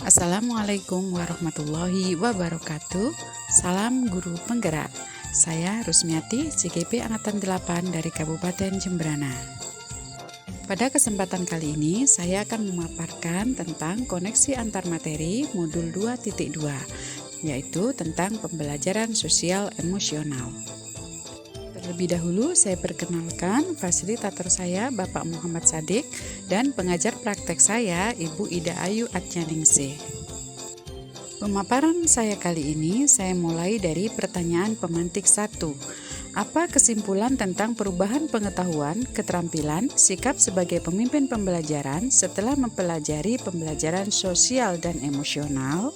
Assalamualaikum warahmatullahi wabarakatuh. Salam guru penggerak. Saya Rusmiati, CGP Angkatan 8 dari Kabupaten Jemberana. Pada kesempatan kali ini, saya akan memaparkan tentang koneksi antar materi modul 2.2, yaitu tentang pembelajaran sosial emosional. Terlebih dahulu, saya perkenalkan fasilitator saya, Bapak Muhammad Sadik, dan pengajar praktek saya, Ibu Ida Ayu Atjaningsih. Pemaparan saya kali ini, saya mulai dari pertanyaan pemantik 1. Apa kesimpulan tentang perubahan pengetahuan, keterampilan, sikap sebagai pemimpin pembelajaran setelah mempelajari pembelajaran sosial dan emosional?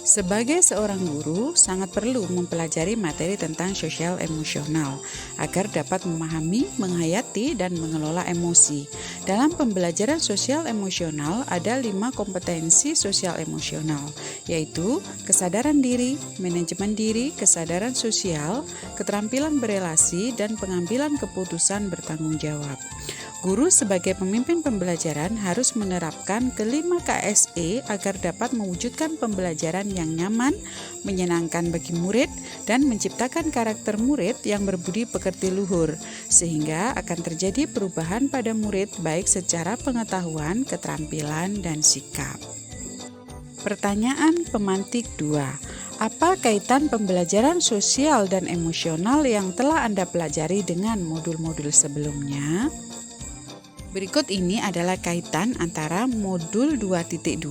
Sebagai seorang guru, sangat perlu mempelajari materi tentang sosial emosional agar dapat memahami, menghayati, dan mengelola emosi. Dalam pembelajaran sosial emosional ada 5 kompetensi sosial emosional, yaitu kesadaran diri, manajemen diri, kesadaran sosial, keterampilan berelasi, dan pengambilan keputusan bertanggung jawab. Guru sebagai pemimpin pembelajaran harus menerapkan kelima KSE agar dapat mewujudkan pembelajaran yang nyaman, menyenangkan bagi murid, dan menciptakan karakter murid yang berbudi pekerti luhur, sehingga akan terjadi perubahan pada murid baik secara pengetahuan, keterampilan, dan sikap. Pertanyaan pemantik 2. Apa kaitan pembelajaran sosial dan emosional yang telah Anda pelajari dengan modul-modul sebelumnya? Berikut ini adalah kaitan antara modul 2.2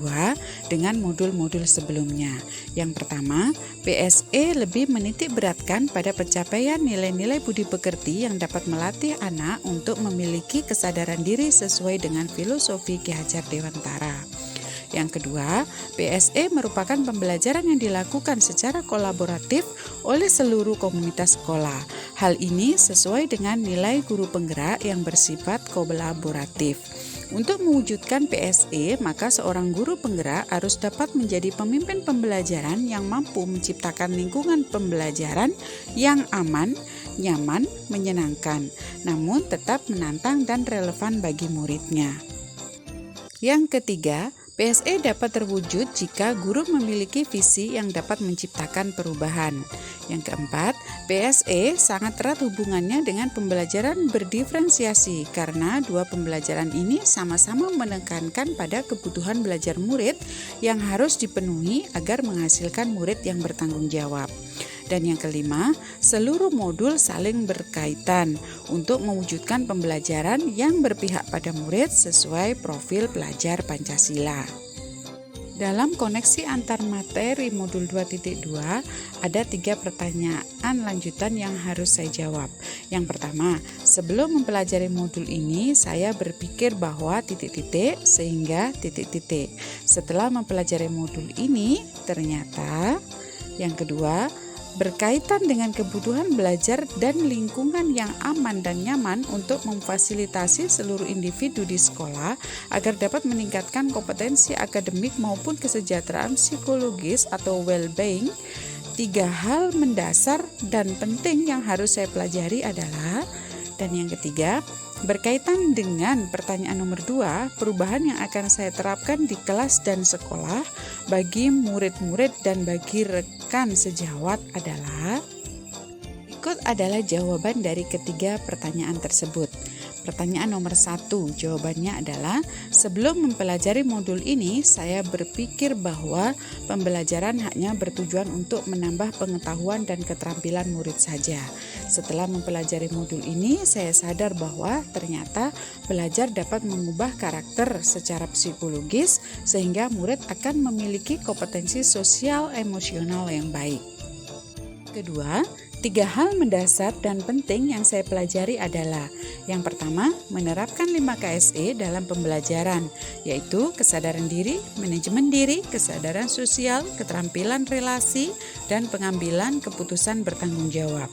dengan modul-modul sebelumnya. Yang pertama, PSE lebih menitik beratkan pada pencapaian nilai-nilai budi pekerti yang dapat melatih anak untuk memiliki kesadaran diri sesuai dengan filosofi Ki Hajar Dewantara. Yang kedua, PSE merupakan pembelajaran yang dilakukan secara kolaboratif oleh seluruh komunitas sekolah. Hal ini sesuai dengan nilai guru penggerak yang bersifat kolaboratif. Untuk mewujudkan PSE, maka seorang guru penggerak harus dapat menjadi pemimpin pembelajaran yang mampu menciptakan lingkungan pembelajaran yang aman, nyaman, menyenangkan, namun tetap menantang dan relevan bagi muridnya. Yang ketiga, PSE dapat terwujud jika guru memiliki visi yang dapat menciptakan perubahan. Yang keempat, PSE sangat erat hubungannya dengan pembelajaran berdiferensiasi karena dua pembelajaran ini sama-sama menekankan pada kebutuhan belajar murid yang harus dipenuhi agar menghasilkan murid yang bertanggung jawab. Dan yang kelima, seluruh modul saling berkaitan untuk mewujudkan pembelajaran yang berpihak pada murid sesuai profil pelajar Pancasila. Dalam koneksi antar materi modul 2.2 ada 3 pertanyaan lanjutan yang harus saya jawab. Yang pertama, sebelum mempelajari modul ini saya berpikir bahwa sehingga Setelah mempelajari modul ini ternyata. Yang kedua, berkaitan dengan kebutuhan belajar dan lingkungan yang aman dan nyaman untuk memfasilitasi seluruh individu di sekolah agar dapat meningkatkan kompetensi akademik maupun kesejahteraan psikologis atau well-being. 3 hal mendasar dan penting yang harus saya pelajari adalah, dan yang ketiga, berkaitan dengan pertanyaan nomor 2, perubahan yang akan saya terapkan di kelas dan sekolah bagi murid-murid dan bagi rekan sejawat adalah. Berikut adalah jawaban dari ketiga pertanyaan tersebut. Pertanyaan nomor 1, jawabannya adalah sebelum mempelajari modul ini saya berpikir bahwa pembelajaran hanya bertujuan untuk menambah pengetahuan dan keterampilan murid saja. Setelah mempelajari modul ini saya sadar bahwa ternyata belajar dapat mengubah karakter secara psikologis sehingga murid akan memiliki kompetensi sosial emosional yang baik. Kedua, 3 hal mendasar dan penting yang saya pelajari adalah, yang pertama, menerapkan 5 KSE dalam pembelajaran, yaitu kesadaran diri, manajemen diri, kesadaran sosial, keterampilan relasi, dan pengambilan keputusan bertanggung jawab.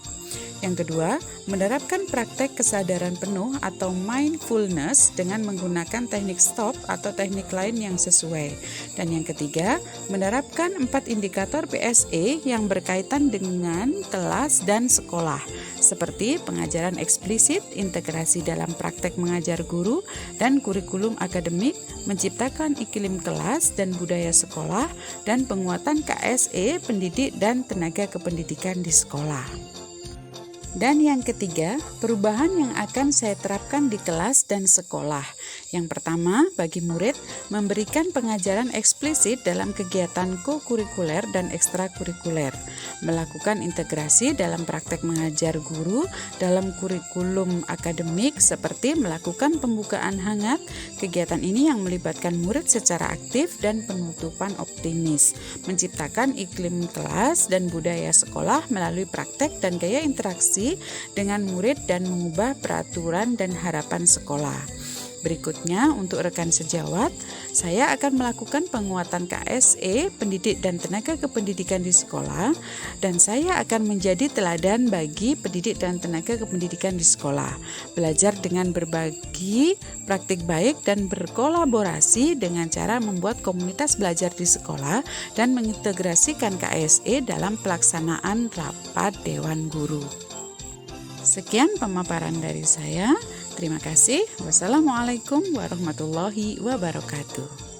Yang kedua, menerapkan praktek kesadaran penuh atau mindfulness dengan menggunakan teknik stop atau teknik lain yang sesuai. Dan yang ketiga, menerapkan 4 indikator PSE yang berkaitan dengan kelas dan sekolah, seperti pengajaran eksplisit, integrasi dalam praktek mengajar guru, dan kurikulum akademik, menciptakan iklim kelas dan budaya sekolah, dan penguatan KSE, pendidik dan tenaga kependidikan di sekolah. Dan yang ketiga, perubahan yang akan saya terapkan di kelas dan sekolah. Yang pertama, bagi murid, memberikan pengajaran eksplisit dalam kegiatan kokurikuler dan ekstrakurikuler, melakukan integrasi dalam praktek mengajar guru dalam kurikulum akademik seperti melakukan pembukaan hangat. Kegiatan ini yang melibatkan murid secara aktif dan penutupan optimis, menciptakan iklim kelas dan budaya sekolah melalui praktek dan gaya interaksi dengan murid dan mengubah peraturan dan harapan sekolah. Berikutnya, untuk rekan sejawat, saya akan melakukan penguatan KSE, pendidik dan tenaga kependidikan di sekolah, dan saya akan menjadi teladan bagi pendidik dan tenaga kependidikan di sekolah. Belajar dengan berbagi praktik baik dan berkolaborasi dengan cara membuat komunitas belajar di sekolah dan mengintegrasikan KSE dalam pelaksanaan rapat Dewan Guru. Sekian pemaparan dari saya. Terima kasih. Wassalamualaikum warahmatullahi wabarakatuh.